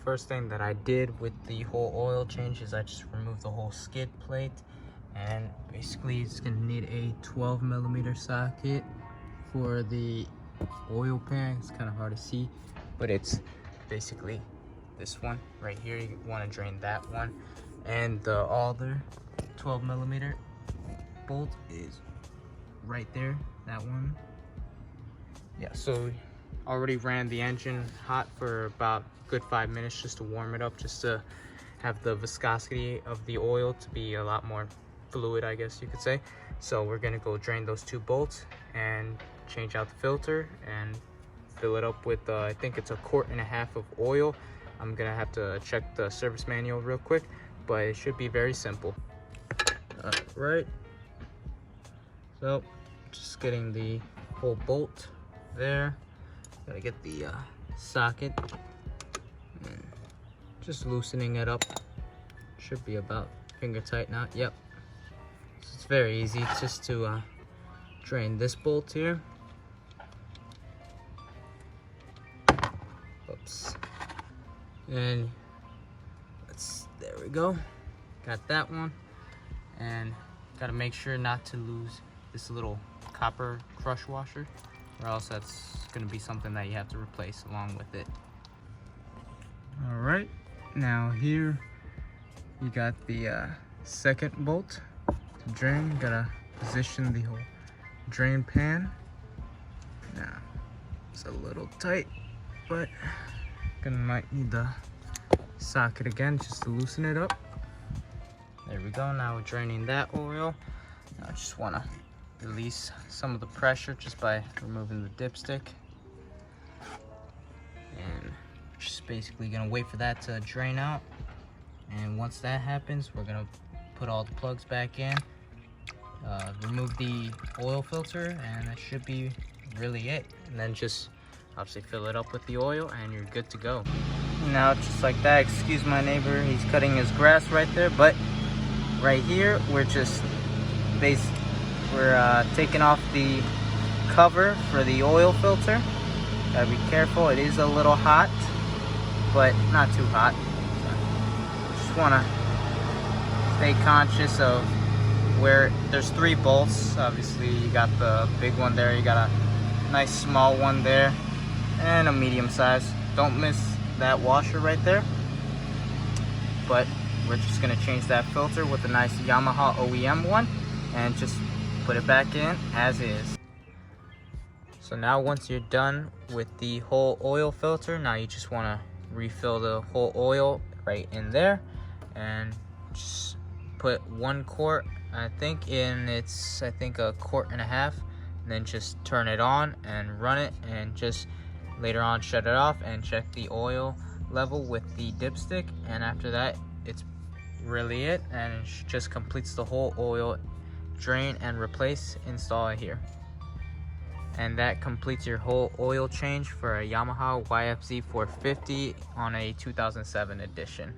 first thing that I did with the whole oil change is I just removed the whole skid plate, and basically it's gonna need a 12mm socket for the oil pan. It's kind of hard to see, but it's basically this one right here. You want to drain that one, and the other 12mm bolt is right there, that one. Yeah, so already ran the engine hot for about a good 5 minutes just to warm it up, just to have the viscosity of the oil to be a lot more fluid, I guess you could say. So we're gonna go drain those 2 bolts and change out the filter and fill it up with I think it's 1.5 quarts of oil. I'm gonna have to check the service manual real quick, but it should be very simple. Right, so just getting the whole bolt there. Gotta get the socket and just loosening it up. Should be about finger tight now. Yep, so it's very easy. It's just to drain this bolt here. Oops. And there we go, got that one. And got to make sure not to lose this little copper crush washer, or else that's going to be something that you have to replace along with it. All right, now here you got the second bolt to drain. Gotta position the whole drain pan. Now it's a little tight, but might need the socket again just to loosen it up. There we go. Now we're draining that oil. Now I just want to release some of the pressure just by removing the dipstick, and just basically gonna wait for that to drain out. And once that happens, we're gonna put all the plugs back in, remove the oil filter, and that should be really it. And then just obviously fill it up with the oil and you're good to go. Now just like that, excuse my neighbor, he's cutting his grass right there, but right here we're just taking off the cover for the oil filter. Gotta be careful, it is a little hot, but not too hot. So just wanna stay conscious of where there's 3 bolts. Obviously you got the big one there, you got a nice small one there, and a medium size. Don't miss that washer right there. But we're just gonna change that filter with a nice Yamaha OEM one and just put it back in as is. So now once you're done with the whole oil filter, now you just wanna refill the whole oil right in there and just put 1 quart, I think, in it's 1.5 quarts, and then just turn it on and run it, and just later on shut it off and check the oil level with the dipstick. And after that, it's really it, and it just completes the whole oil drain and replace install here. And that completes your whole oil change for a Yamaha YFZ450 on a 2007 edition.